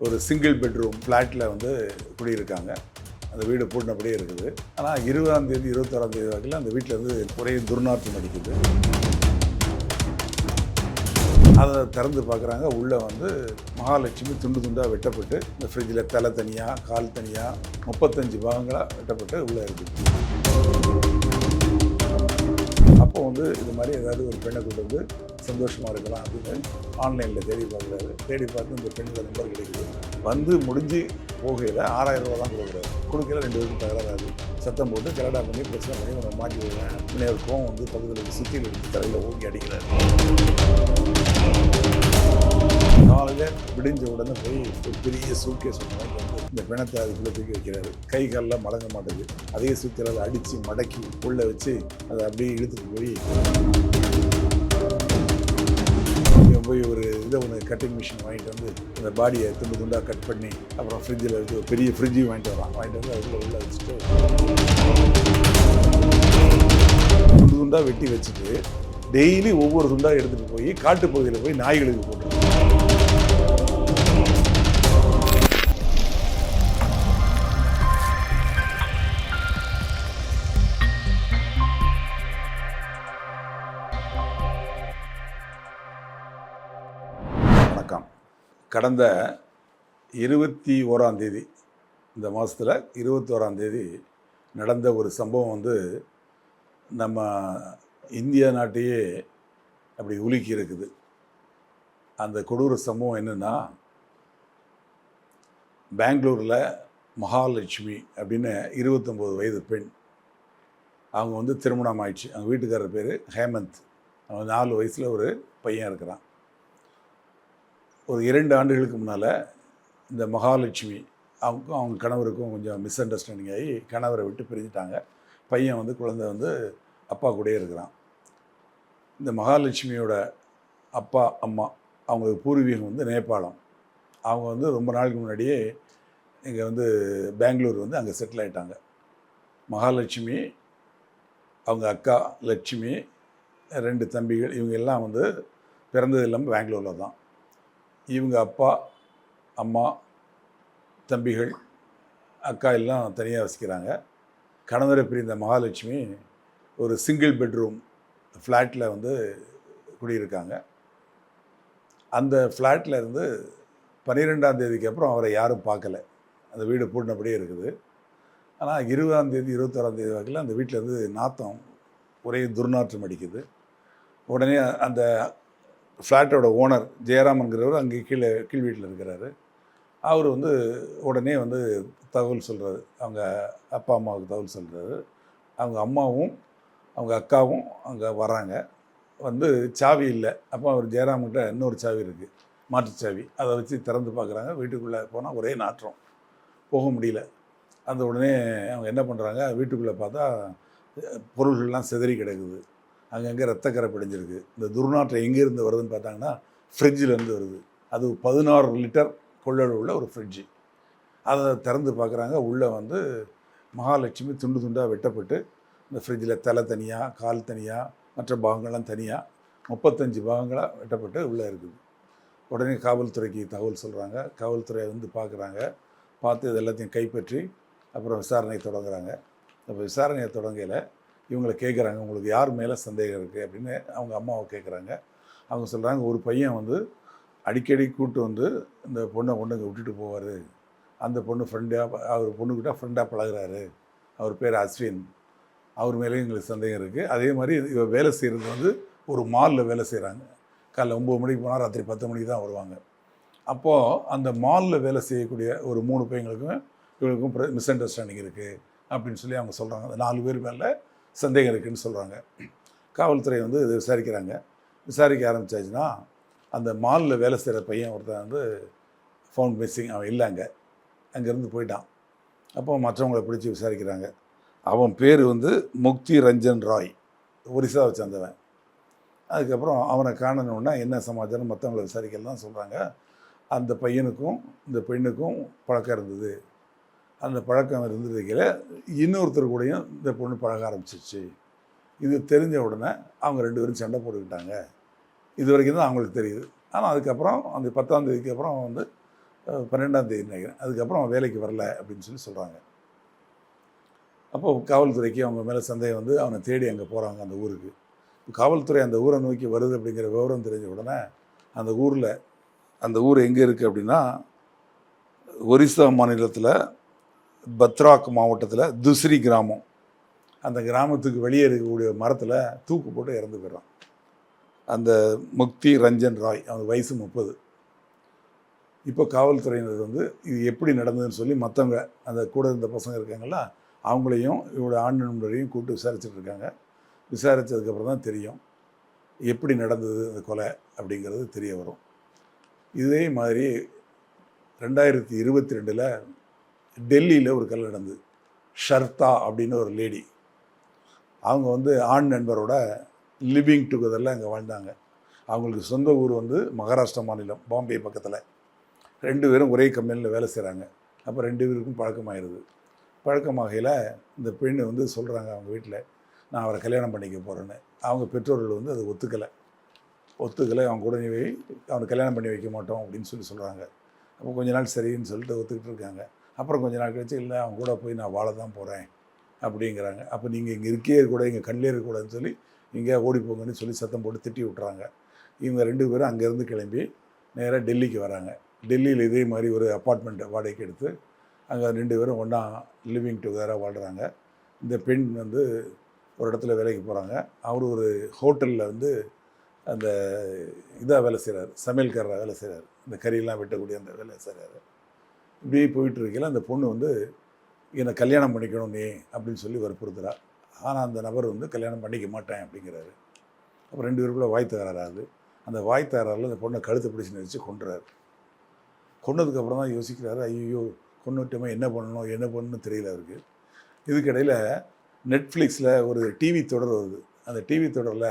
ஒரு single bedroom ஃப்ளாட்டில் வந்து குடியிருக்காங்க. அந்த வீடு பூட்டினபடியே இருக்குது. ஆனால் 20ஆம் தேதி 21ஆம் தேதி வரைக்கும் அந்த வீட்டில் வந்து ஒரே துர்நாற்றம் அடிக்குது. அதை திறந்து பார்க்குறாங்க. உள்ளே வந்து மகாலட்சுமி துண்டு துண்டாக வெட்டப்பட்டு இந்த ஃப்ரிட்ஜில் தலை தனியாக கால் தனியாக 35 பாகங்களாக வெட்டப்பட்டு உள்ளே இருக்குது. அப்போ வந்து இது மாதிரி ஏதாவது ஒரு பெண்ணை கொண்டு வந்து சந்தோஷமாக இருக்கலாம் அப்படின்னு ஆன்லைனில் தேடி பார்க்குறாரு. தேடி பார்த்து இந்த பெண்ணோட நம்பர் கிடைக்குது. வந்து முடிஞ்சு போகையில் 6000 ரூபா தான் கொடுக்குறாரு. கொடுக்கல 2 பேருக்கும் தகராறு. சத்தம் போட்டு கலடா பண்ணி பிரச்சனை பண்ணி நம்ம மாட்டி விடுவேன். இன்னொரு கோவம் வந்து பக்கத்தில் சுற்றியில் எடுத்து தலையில் ஓங்கி அடிக்கிறாரு. காலையில் விடிஞ்ச உடனே போய் ஒரு பெரிய சூட்கேஸ் வாங்கி வந்து இந்த பிணத்தை அதுக்குள்ளே தூக்கி வைக்கிறாரு. கை காலெலாம் மடங்க மாட்டேது. அதே சுற்றியில் அடித்து மடக்கி உள்ளே வச்சு அதை அப்படியே இழுத்துட்டு போய் ஒரு இதை ஒன்று கட்டிங் மிஷின் வாங்கிட்டு வந்து இந்த பாடியை துண்டு துண்டாக கட் பண்ணி அப்புறம் ஃப்ரிட்ஜில் வச்சு ஒரு பெரிய ஃப்ரிட்ஜையும் வாங்கிட்டு வந்து அதுக்குள்ளே உள்ளே வச்சுட்டு துண்டு துண்டாக வெட்டி வச்சுட்டு டெய்லி ஒவ்வொரு துண்டாக எடுத்துகிட்டு போய் காட்டுப்பகுதியில் போய் நாய்களுக்கு போட்டுருவோம். வணக்கம். கடந்த 21ஆம் தேதி இந்த மாதத்தில் 21ஆம் தேதி நடந்த ஒரு சம்பவம் வந்து நம்ம இந்தியா நாட்டையே அப்படி உலுக்கி இருக்குது. அந்த கொடூர சம்பவம் என்னென்னா, பெங்களூரில் மகாலட்சுமி அப்படின்னு 29 வயது பெண். அவங்க வந்து திருமணம் ஆயிடுச்சு. அவங்க வீட்டுக்காரர் பேர் ஹேமந்த். அவங்க 4 வயசில் ஒரு பையன் இருக்கிறான். ஒரு 2 ஆண்டுகளுக்கு முன்னால் இந்த மகாலட்சுமி அவங்க கணவருக்கும் கொஞ்சம் மிஸ் அண்டர்ஸ்டாண்டிங் ஆகி கணவரை விட்டு பிரிஞ்சுட்டாங்க. பையன் வந்து குழந்தை வந்து அப்பா கூடயே இருக்கிறான். இந்த மகாலட்சுமியோட அப்பா அம்மா அவங்களுக்கு பூர்வீகம் வந்து நேபாளம். அவங்க வந்து ரொம்ப நாளுக்கு முன்னாடியே இங்கே வந்து பெங்களூர் வந்து அங்கே செட்டில் ஆகிட்டாங்க. மகாலட்சுமி, அவங்க அக்கா லட்சுமி, 2 தம்பிகள், இவங்க எல்லாம் வந்து பிறந்தது இல்லாமல் பெங்களூரில் தான். இவங்க அப்பா அம்மா தம்பிகள் அக்கா எல்லாம் தனியாக வசிக்கிறாங்க. கணவரை பிரிந்த மகாலட்சுமி ஒரு சிங்கிள் பெட்ரூம் ஃப்ளாட்டில் வந்து குடியிருக்காங்க. அந்த ஃப்ளாட்டில் இருந்து 12ஆம் தேதிக்கு அப்புறம் அவரை யாரும் பார்க்கல. அந்த வீடு பூட்டினபடியே இருக்குது. ஆனால் 20ஆம் தேதி 21ஆம் தேதி வரைக்கும் அந்த வீட்டில் இருந்து நாத்தம் ஒரே துர்நாற்றம் அடிக்குது. உடனே அந்த ஃப்ளாட்டோட ஓனர் ஜெயராமன்கிறவர் அங்கே கீழ் வீட்டில் இருக்கிறாரு. அவர் வந்து உடனே வந்து தகவல் சொல்கிறாரு. அவங்க அப்பா அம்மாவுக்கு தகவல் சொல்கிறாரு. அவங்க அம்மாவும் அவங்க அக்காவும் அங்கே வராங்க. வந்து சாவி இல்லை. அப்போ அவர் ஜெயராமன்கிட்ட இன்னொரு சாவி இருக்குது, மாற்றுச்சாவி. அதை வச்சு திறந்து பார்க்குறாங்க. வீட்டுக்குள்ளே போனால் ஒரே நாற்றம், போக முடியல. அந்த உடனே அவங்க என்ன பண்ணுறாங்க, வீட்டுக்குள்ளே பார்த்தா பொருள்கள்லாம் சிதறி கிடக்குது. அங்கங்கே ரத்தக்கரை பிடிஞ்சிருக்கு. இந்த துர்நாற்றம் எங்கேருந்து வருதுன்னு பார்த்தாங்கன்னா ஃப்ரிட்ஜிலேருந்து வருது. அது 16 லிட்டர் கொள்ளளவு உள்ள ஒரு ஃப்ரிட்ஜு. அதை திறந்து பார்க்குறாங்க. உள்ளே வந்து மகாலட்சுமி துண்டு துண்டாக வெட்டப்பட்டு இந்த ஃப்ரிட்ஜில் தலை தனியாக கால் தனியாக மற்ற பாகங்கள்லாம் தனியாக 35 பாகங்களாக வெட்டப்பட்டு உள்ளே இருக்குது. உடனே காவல்துறைக்கு தகவல் சொல்கிறாங்க. காவல்துறை வந்து பார்க்குறாங்க. பார்த்து இது எல்லாத்தையும் கைப்பற்றி அப்புறம் விசாரணை தொடங்குறாங்க. அப்போ விசாரணையை தொடங்கையில் இவங்களை கேட்குறாங்க, உங்களுக்கு யார் மேலே சந்தேகம் இருக்குது அப்படின்னு அவங்க அம்மாவை கேட்குறாங்க. அவங்க சொல்கிறாங்க, ஒரு பையன் வந்து அடிக்கடி கூப்பிட்டு வந்து இந்த பொண்ணை இங்கே விட்டுட்டு போவார். அந்த பொண்ணு ஃப்ரெண்டாக, அவர் பொண்ணுக்கிட்ட ஃப்ரெண்டாக பழகுறாரு. அவர் பேர் அஸ்வின். அவர் மேலேயும் எங்களுக்கு சந்தேகம் இருக்குது. அதே மாதிரி இவ வேலை செய்கிறது வந்து ஒரு மாலில் வேலை செய்கிறாங்க. காலைல 9 மணிக்கு போனால் ராத்திரி 10 மணிக்கு தான் வருவாங்க. அப்போது அந்த மாலில் வேலை செய்யக்கூடிய ஒரு 3 பையங்களுக்கும் இவங்களுக்கும் மிஸ் அண்டர்ஸ்டாண்டிங் இருக்குது அப்படின்னு சொல்லி அவங்க சொல்கிறாங்க. அந்த 4 பேர் மேலே சந்தேகம் இருக்குதுன்னு சொல்கிறாங்க. காவல்துறை வந்து இதை விசாரிக்கிறாங்க. விசாரிக்க ஆரம்பித்தாச்சுன்னா அந்த மாலில் வேலை செய்கிற பையன் ஒருத்தன் வந்து ஃபவுண்ட் மிஸ்ஸிங், அவன் இல்லை, அங்கேருந்து போயிட்டான். அப்போ மற்றவங்களை பிடிச்சி விசாரிக்கிறாங்க. அவன் பேர் வந்து முக்தி ரஞ்சன் ராய், ஒரிசாவை சேர்ந்தவன். அதுக்கப்புறம் அவனை காணணுன்னா என்ன சமாச்சாரம் மற்றவங்களை விசாரிக்கலாம் சொல்கிறாங்க. அந்த பையனுக்கும் இந்த பெண்ணுக்கும் பழக்கம் இருந்தது. அந்த பழக்கம் இருந்ததுக்கில் இன்னொருத்தர் கூடயும் இந்த பொண்ணு பழக ஆரம்பிச்சிச்சு. இது தெரிஞ்ச உடனே அவங்க 2 பேரும் சண்டை போட்டுக்கிட்டாங்க. இது வரைக்கும் தான் அவங்களுக்கு தெரியுது. ஆனால் அதுக்கப்புறம் அந்த 10ஆம் தேதிக்கு அப்புறம் வந்து 12ஆம் தேதி நினைக்கிறேன். அதுக்கப்புறம் அவன் வேலைக்கு வரல அப்படின்னு சொல்லி சொல்கிறாங்க. அப்போது காவல்துறைக்கு அவங்க மேலே சந்தேகம் வந்து அவனை தேடி அங்கே போகிறாங்க அந்த ஊருக்கு. காவல்துறை அந்த ஊரை நோக்கி வருது அப்படிங்கிற விவரம் தெரிஞ்ச உடனே அந்த ஊர் எங்கே இருக்குது அப்படின்னா, ஒரிசா மாநிலத்தில் பத்ராக் மாவட்டத்தில் துஸ்ரி கிராமம். அந்த கிராமத்துக்கு வெளியே இருக்கக்கூடிய மரத்தில் தூக்கு போட்டு இறந்து போயிடுறான் அந்த முக்தி ரஞ்சன் ராய். அவனுக்கு வயசு 30. இப்போ காவல்துறையினர் வந்து இது எப்படி நடந்ததுன்னு சொல்லி மற்றவங்க அந்த கூட இருந்த பசங்க இருக்காங்களா, அவங்களையும் இவரோட ஆண் நண்பரையும் கூப்பிட்டு விசாரிச்சுட்டு இருக்காங்க. விசாரித்ததுக்கப்புறம் தான் தெரியும் எப்படி நடந்தது அந்த கொலை அப்படிங்கிறது தெரிய வரும். இதே மாதிரி 2022 டெல்லியில் ஒரு கொலை நடந்தது. ஷர்தா அப்படின்னு ஒரு லேடி. அவங்க வந்து ஆண் நண்பரோட லிவிங் டுகெதரில் அங்கே வாழ்ந்தாங்க. அவங்களுக்கு சொந்த ஊர் வந்து மகாராஷ்டிரா மாநிலம் பாம்பே பக்கத்தில். 2 பேரும் ஒரே கம்பெனியில் வேலை செய்கிறாங்க. அப்போ 2 பேருக்கும் பழக்கமாகிடுது. பழக்கமாகையில் இந்த பெண் வந்து சொல்கிறாங்க அவங்க வீட்டில், நான் அவரை கல்யாணம் பண்ணிக்க போகிறேன்னு. அவங்க பெற்றோர்கள் வந்து அதை ஒத்துக்கலை. அவங்க கூட அவனை கல்யாணம் பண்ணி வைக்க மாட்டோம் அப்படின்னு சொல்கிறாங்க. அப்போ கொஞ்ச நாள் சரின்னு சொல்லிட்டு ஒத்துக்கிட்டு இருக்காங்க. அப்புறம் கொஞ்ச நாள் கழிச்சு, இல்லை அவங்க கூட போய் நான் வாழ தான் போகிறேன் அப்படிங்கிறாங்க. அப்போ நீங்கள் இங்கே இருக்கே கூட, இங்கே கண்ணிலே இருக்கக்கூடாதுன்னு சொல்லி இங்கே ஓடிப்போங்கன்னு சொல்லி சத்தம் போட்டு திட்டி விட்டுறாங்க. இவங்க 2 பேரும் அங்கேருந்து கிளம்பி நேராக டெல்லிக்கு வராங்க. டெல்லியில் இதே மாதிரி ஒரு அப்பார்ட்மெண்ட்டை வாடகைக்கு எடுத்து அங்கே 2 பேரும் ஒன்றா லிவிங் டுகெதராக வாழ்கிறாங்க. இந்த பெண் வந்து ஒரு இடத்துல வேலைக்கு போகிறாங்க. அவர் ஒரு ஹோட்டலில் வந்து அந்த இதாக வேலை செய்கிறார், சமையல்காரராக வேலை செய்கிறார். இந்த கறியெல்லாம் வெட்டக்கூடிய அந்த வேலை செய்கிறாரு. இப்படியே போயிட்டு இருக்கையில் அந்த பொண்ணு வந்து என்னை கல்யாணம் பண்ணிக்கணும் நீ அப்படின்னு சொல்லி வற்புறுத்துறா. ஆனால் அந்த நபர் வந்து கல்யாணம் பண்ணிக்க மாட்டேன் அப்படிங்கிறாரு. அப்புறம் 2 பேருக்குள்ளே வாய் தகராறாகுது. அந்த வாய் தகராறில் அந்த பொண்ணை கழுத்தை பிடிச்சி நிறுத்தி கொண்டுறாரு. கொண்டதுக்கப்புறம் தான் யோசிக்கிறாரு, ஐயோ கொண்டுட்டோமே, என்ன பண்ணணும்னு தெரியல அவருக்கு. இதுக்கிடையில் நெட்ஃப்ளிக்ஸில் ஒரு டிவி தொடர் வருது. அந்த டிவி தொடரில்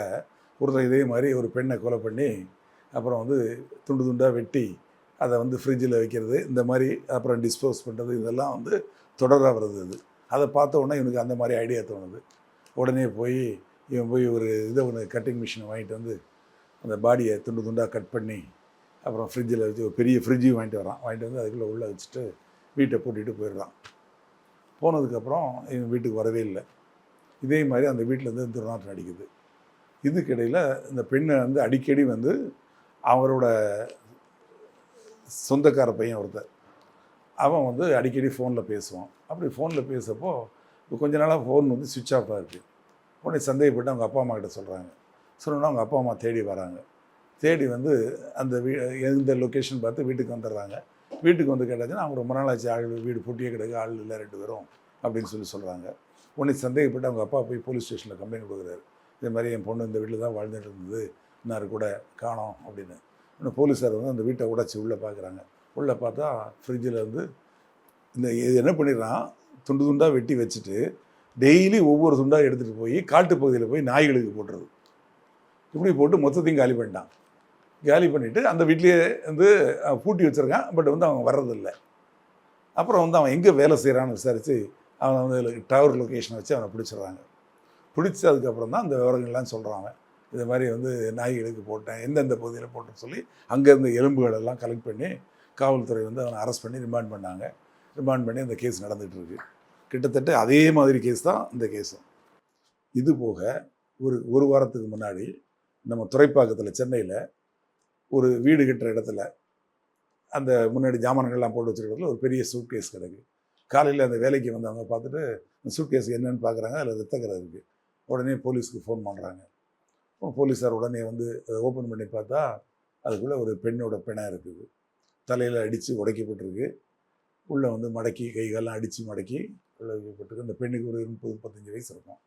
ஒருத்தர் இதே மாதிரி ஒரு பெண்ணை கொலை பண்ணி அப்புறம் வந்து துண்டு துண்டாக வெட்டி அதை வந்து ஃப்ரிட்ஜில் வைக்கிறது, இந்த மாதிரி அப்புறம் டிஸ்போஸ் பண்ணுறது, இதெல்லாம் வந்து தொடராக வருது. அதை பார்த்த உடனே இவனுக்கு அந்த மாதிரி ஐடியா தோணுது. உடனே இவன் போய் ஒரு ஒன்று கட்டிங் மிஷினை வாங்கிட்டு வந்து அந்த பாடியை துண்டு துண்டாக கட் பண்ணி அப்புறம் ஃப்ரிட்ஜில் வச்சு ஒரு பெரிய ஃப்ரிட்ஜையும் வாங்கிட்டு வந்து அதுக்குள்ளே உள்ளே வச்சுட்டு வீட்டை பூட்டிகிட்டு போயிடுறான். போனதுக்கப்புறம் இவன் வீட்டுக்கு வரவே இல்லை. இதே மாதிரி அந்த வீட்டிலேருந்து துர்நாற்றம் அடிக்குது. இதுக்கிடையில் இந்த பெண்ணை வந்து அடிக்கடி வந்து அவரோட சொந்தக்கார பையன் ஒருத்தர், அவன் வந்து அடிக்கடி ஃபோனில் பேசுவான். அப்படி ஃபோனில் பேசப்போ கொஞ்ச நாளாக ஃபோன் வந்து சுவிட்ச் ஆஃபாக இருக்குது. உடனே சந்தேகப்பட்டு அவங்க அப்பா அம்மா கிட்ட சொல்கிறாங்க. சொன்னோன்னா அவங்க அப்பா அம்மா தேடி வராங்க. தேடி வந்து அந்த எந்த லொக்கேஷன் பார்த்து வீட்டுக்கு வந்துடுறாங்க. வீட்டுக்கு வந்து கேட்டாச்சுன்னா அவங்க ரொம்ப நாள் ஆச்சு, வீடு பூட்டியே கிடக்கு, ஆள் இல்லை 2 பேரும் அப்படின்னு சொல்கிறாங்க. உடனே சந்தேகப்பட்டு அவங்க அப்பா போய் போலீஸ் ஸ்டேஷனில் கம்ப்ளைண்ட் கொடுக்குறாரு. இதே மாதிரி என் பொண்ணு இந்த வீட்டில் தான் வாழ்ந்துட்டு இருந்தது, இன்னாரு கூட காணோம் அப்படின்னு. இன்னும் போலீஸார் வந்து அந்த வீட்டை உடைச்சி உள்ளே பார்க்குறாங்க. உள்ளே பார்த்தா ஃப்ரிட்ஜில் வந்து இது என்ன பண்ணிடுறான், துண்டு துண்டாக வெட்டி வச்சுட்டு டெய்லி ஒவ்வொரு துண்டாக எடுத்துகிட்டு போய் காட்டுப்பகுதியில் போய் நாய்களுக்கு போட்டுறது. இப்படி போட்டு மொத்தத்தையும் காலி பண்ணிட்டான். காலி பண்ணிவிட்டு அந்த வீட்லேயே வந்து பூட்டி வச்சுருக்கான். பட் வந்து அவன் வர்றதில்லை. அப்புறம் வந்து அவன் எங்கே வேலை செய்கிறான்னு விசாரித்து அவனை வந்து டவர் லொக்கேஷனை வச்சு அவனை பிடிச்சிடுறாங்க. பிடிச்சதுக்கப்புறம் தான் அந்த விவரங்கள்லாம் சொல்கிறான். அவன் இது மாதிரி வந்து நாய்களுக்கு போட்டேன், எந்தெந்த பகுதியில் போட்டேன்னு சொல்லி அங்கேருந்து எலும்புகளெல்லாம் கலெக்ட் பண்ணி காவல்துறை வந்து அவனை அரெஸ்ட் பண்ணி ரிமாண்ட் பண்ணாங்க. ரிமாண்ட் பண்ணி அந்த கேஸ் நடந்துகிட்ருக்கு. கிட்டத்தட்ட அதே மாதிரி கேஸ் தான் இந்த கேஸும். இது போக ஒரு வாரத்துக்கு முன்னாடி நம்ம துறைப்பாக்கத்தில் சென்னையில் ஒரு வீடு கட்டுற இடத்துல அந்த முன்னாடி ஜாமான்கள்லாம் போட்டு வச்சுருக்கிறதுல ஒரு பெரிய சூட்கேஸ் கிடக்கு. காலையில் அந்த வேலைக்கு வந்தவங்க பார்த்துட்டு அந்த சூட்கேஸ் என்னென்னு பார்க்குறாங்க. அதில் ரத்தக்கரை இருக்குது. உடனே போலீஸ்க்கு ஃபோன் பண்ணுறாங்க. போலீஸார் உடனே வந்து அதை ஓப்பன் பண்ணி பார்த்தா அதுக்குள்ளே ஒரு பெண்ணோட பிணம் இருக்குது. தலையில் அடித்து உடைக்கப்பட்டிருக்கு. உள்ளே வந்து மடக்கி கைகாலெலாம் அடித்து மடக்கி உள்ளே வைக்கப்பட்டிருக்கு. அந்த பெண்ணுக்கு ஒரு 30-35 வயசு இருக்கும்.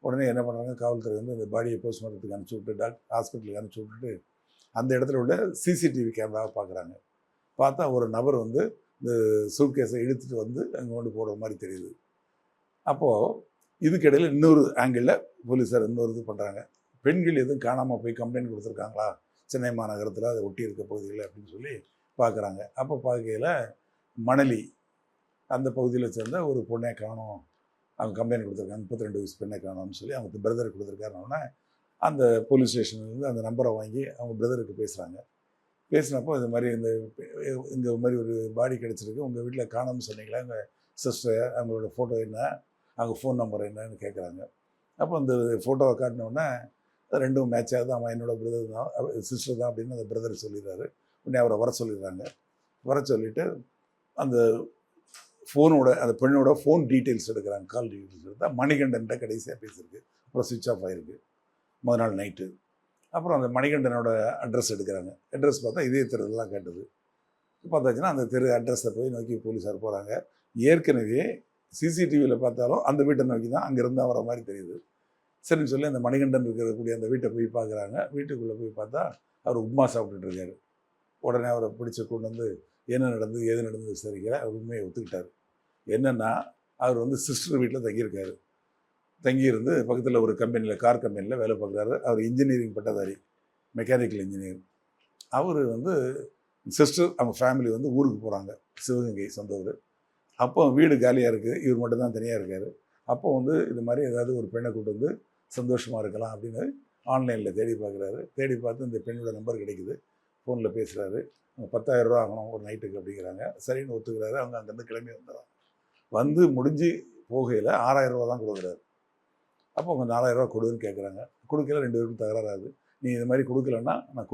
உடனே என்ன பண்ணுறாங்க, காவல்துறை வந்து அந்த பாடியை போஸ்ட்மார்ட்டத்துக்கு அனுப்பிச்சி விட்டு ஹாஸ்பிட்டலுக்கு அனுப்பிச்சி விட்டுட்டு அந்த இடத்துல உள்ள சிசிடிவி கேமராவை பார்க்குறாங்க. பார்த்தா ஒரு நபர் வந்து இந்த சூட்கேஸை இழுத்துட்டு வந்து அங்கே கொண்டு போடுற மாதிரி தெரியுது. அப்போது இதுக்கிடையில் இன்னொரு ஆங்கிளில் போலீஸார் இன்னொரு இது பண்ணுறாங்க. பெண்கள் எதுவும் காணாமல் போய் கம்ப்ளைண்ட் கொடுத்துருக்காங்களா சென்னை மாநகரத்தில் அதை ஒட்டி இருக்க பகுதியில் அப்படின்னு சொல்லி பார்க்குறாங்க. அப்போ பார்க்கையில் மணலி அந்த பகுதியில் சேர்ந்த ஒரு பொண்ணை காணோம், அவங்க கம்ப்ளைண்ட் கொடுத்துருக்காங்க, 32 வயசு பெண்ணை காணோம்னு சொல்லி அவங்க பிரதர் கொடுத்துருக்காருன்னா அந்த போலீஸ் ஸ்டேஷன்லேருந்து அந்த நம்பரை வாங்கி அவங்க பிரதருக்கு பேசுகிறாங்க. பேசினப்போ இந்த மாதிரி இந்த மாதிரி ஒரு பாடி கிடச்சிருக்கு, உங்கள் வீட்டில் காணோம்னு சொன்னீங்களா, எங்கள் சிஸ்டர் அவங்களோட ஃபோட்டோ என்ன, அவங்க ஃபோன் நம்பர் என்னன்னு கேட்குறாங்க. அப்போ அந்த ஃபோட்டோவை காட்டினோடனே ரெண்டும் மேட்ச் ஆகுது, அவன் என்னோட பிரதர் தான், சிஸ்டர் தான் அப்படின்னு அந்த பிரதர் சொல்லிடுறாரு. உடனே அவரை வர சொல்லிடுறாங்க. வர சொல்லிவிட்டு அந்த ஃபோனோட அந்த பெண்ணோட ஃபோன் டீட்டெயில்ஸ் எடுக்கிறாங்க. கால் டீட்டெயில்ஸ் எடுத்தால் மணிகண்டன்ட்ட கடைசியாக பேசியிருக்கு. அப்புறம் சுவிட்ச் ஆஃப் ஆகிருக்கு முதல் நாள் நைட்டு. அப்புறம் அந்த மணிகண்டனோட அட்ரஸ் எடுக்கிறாங்க. அட்ரஸ் பார்த்தா இதே தெருலாம் காட்டுது. பார்த்தாச்சுன்னா அந்த தெரு அட்ரஸை போய் நோக்கி போலீஸார் போகிறாங்க. ஏற்கனவே சிசிடிவியில் பார்த்தாலும் அந்த வீட்டை நோக்கி தான் அங்கேருந்து வர மாதிரி தெரியுது. சரின்னு சொல்லி அந்த மணிகண்டன் இருக்கக்கூடிய அந்த வீட்டை போய் பார்க்குறாங்க. வீட்டுக்குள்ளே போய் பார்த்தா அவர் உப்மா சாப்பிட்டுட்டு இருக்காரு. உடனே அவரை பிடிச்சி கொண்டு வந்து என்ன நடந்தது ஏது நடந்தது விசாரிக்கிற அவர் உண்மையை ஒத்துக்கிட்டார். என்னென்னா அவர் வந்து சிஸ்டர் வீட்டில் தங்கியிருக்காரு. தங்கியிருந்து பக்கத்தில் ஒரு கம்பெனியில் கார் கம்பெனியில் வேலை பார்க்குறாரு. அவர் இன்ஜினியரிங் பட்டதாரி, மெக்கானிக்கல் இன்ஜினியர். அவர் வந்து சிஸ்டர் அவங்க ஃபேமிலி வந்து ஊருக்கு போகிறாங்க, சிவகங்கை சொந்த ஊர். அப்போ வீடு காலியாக இருக்குது, இவர் மட்டும்தான் தனியாக இருக்கார். அப்போ வந்து இது மாதிரி ஏதாவது ஒரு பெண்ணை கூட்டு வந்து சந்தோஷமாக இருக்கலாம் அப்படின்னு ஆன்லைனில் தேடி பார்க்குறாரு. தேடி பார்த்து இந்த பெண்ணோட நம்பர் கிடைக்குது. ஃபோனில் பேசுகிறாரு. 10,000 ரூபா ஆகணும் ஒரு நைட்டுக்கு அப்படிங்கிறாங்க. சரின்னு ஒத்துக்கிறாரு. அவங்க அங்கேருந்து கிளம்பி வந்துடுறாங்க. வந்து முடிஞ்சு போகையில் 6,000 ரூபா தான் கொடுக்குறாரு. அப்போ அவங்க 4,000 ரூபா கொடுன்னு கேட்குறாங்க. கொடுக்கல, 2 பேருக்கும் தகராறாகுது. நீ இது மாதிரி கொடுக்கலன்னா நான்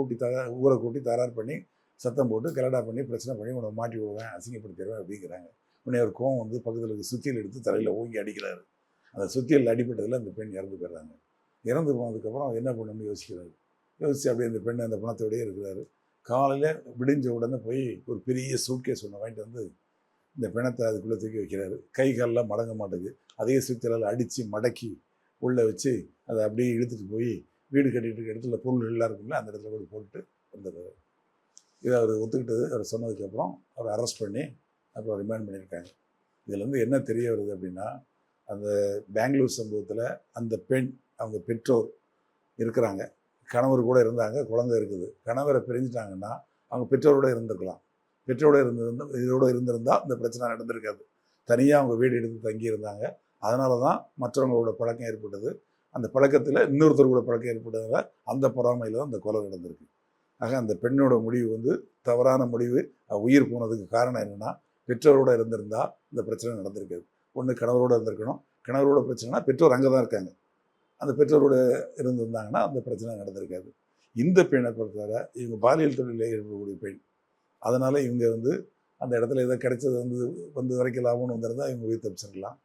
ஊரை கூட்டி தகராறு பண்ணி சத்தம் போட்டு கலடா பண்ணி பிரச்சனை பண்ணி உன்னை மாட்டி விடுவேன், அசிங்கப்படுத்திடுவேன் அப்படிங்கிறாங்க. உடனே ஒரு கோவம் வந்து பக்கத்தில் இருக்க சுத்தியல் எடுத்து தலையில் ஓங்கி அடிக்கிறாரு. அந்த சுத்தியல் அடிப்பட்டதில் அந்த பெண் இறந்து போயிடுறாங்க. இறந்து போனதுக்கப்புறம் என்ன பண்ணணும்னு யோசிக்கிறாரு. யோசித்து அப்படியே அந்த பெண் அந்த பணத்தோடையே இருக்கிறாரு. காலையில் விடிஞ்ச உடனே போய் ஒரு பெரிய சூட்கேஸ் ஒன்று வாங்கிட்டு வந்து இந்த பிணத்தை அதுக்குள்ளே தூக்கி வைக்கிறாரு. கை காலெலாம் மடங்க மாட்டேங்குது. அதே சுத்தியலால் அடித்து மடக்கி உள்ளே வச்சு அதை அப்படியே இழுத்துட்டு போய் வீடு கட்டிகிட்டு இருக்க இடத்துல பொருள்கள்லாம் இருக்குல்ல அந்த இடத்துல கூட போட்டு வந்துடுறாரு. இதை அவர் ஒத்துக்கிட்டது அவர் சொன்னதுக்கப்புறம் அவர் அரெஸ்ட் பண்ணி அப்புறம் ரிமாண்ட் பண்ணியிருக்காங்க. இதில் வந்து என்ன தெரிய வருது அப்படின்னா, அந்த பெங்களூர் சம்பவத்தில் அந்த பெண் அவங்க பெற்றோர் இருக்கிறாங்க, கணவர் கூட இருந்தாங்க, குழந்தை இருக்குது. கணவரை பிரிஞ்சிட்டாங்கன்னா அவங்க பெற்றோரோட இருந்திருக்கலாம். இதோடு இருந்திருந்தால் இந்த பிரச்சனை நடந்திருக்காது. தனியாக அவங்க வீடு எடுத்து தங்கியிருந்தாங்க. அதனால தான் மற்றவங்களோட பழக்கம் ஏற்பட்டது. அந்த பழக்கத்தில் இன்னொருத்தர் கூட பழக்கம் ஏற்பட்டதால் அந்த பொறாமையில் தான் அந்த கொலை நடந்திருக்கு. ஆக அந்த பெண்ணோட முடிவு வந்து தவறான முடிவு. உயிர் போனதுக்கு காரணம் என்னென்னா, பெற்றோரோடு இருந்திருந்தால் இந்த பிரச்சனை நடந்திருக்காது. ஒன்று கணவரோடு இருந்திருக்கணும். கணவரோட பிரச்சனைனா பெற்றோர் அங்கே தான் இருக்காங்க. அந்த பெற்றோரோடு இருந்திருந்தாங்கன்னா அந்த பிரச்சனை நடந்திருக்காது. இந்த பெண்ணை பொறுத்தவரை இவங்க பாலியல் தொழிலில் ஈடுபடக்கூடிய பெண். அதனால் இவங்க வந்து அந்த இடத்துல ஏதோ கிடைச்சது வந்து வரைக்கும் லாபம்னு வந்திருந்தால் இவங்க உயிர் தப்பிச்சிடலாம்.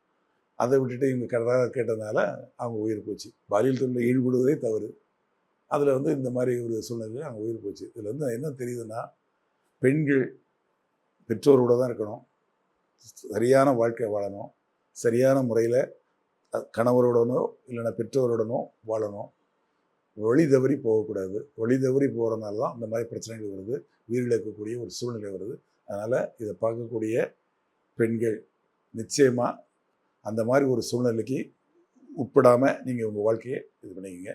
அதை விட்டுட்டு இவங்க கடனாக கேட்டதுனால அவங்க உயிர் போச்சு. பாலியல் தொழிலில் ஈடுபடுவதே தவறு. அதில் வந்து இந்த மாதிரி ஒரு சூழ்நிலையில் அவங்க உயிர் போச்சு. இதில் வந்து என்ன தெரியுதுன்னா, பெண்கள் பெற்றோரோடு தான் இருக்கணும், சரியான வாழ்க்கை வாழணும், சரியான முறையில் கணவரோடனோ இல்லைன்னா பெற்றோருடனோ வாழணும். வழி தவறி போகக்கூடாது. வழி தவறி போகிறதுனால தான் இந்த மாதிரி பிரச்சனைகள் வருது, உயிரிழக்கக்கூடிய ஒரு சூழ்நிலை வருது. அதனால் இதை பார்க்கக்கூடிய பெண்கள் நிச்சயமாக அந்த மாதிரி ஒரு சூழ்நிலைக்கு உட்படாமல் நீங்கள் உங்கள் வாழ்க்கையை இது பண்ணிக்கங்க.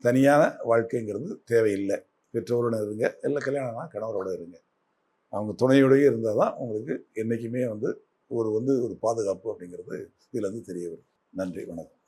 தனியான வாழ்க்கைங்கிறது தேவையில்லை. பெற்றோரோடு இருங்க, இல்லை கல்யாணம்னா கணவரோடு இருங்க. அவங்க துணையோடையே இருந்தால் தான் உங்களுக்கு என்றைக்குமே வந்து ஒரு பாதுகாப்பு அப்படிங்கிறது இதில் வந்து தெரிய வரும். நன்றி, வணக்கம்.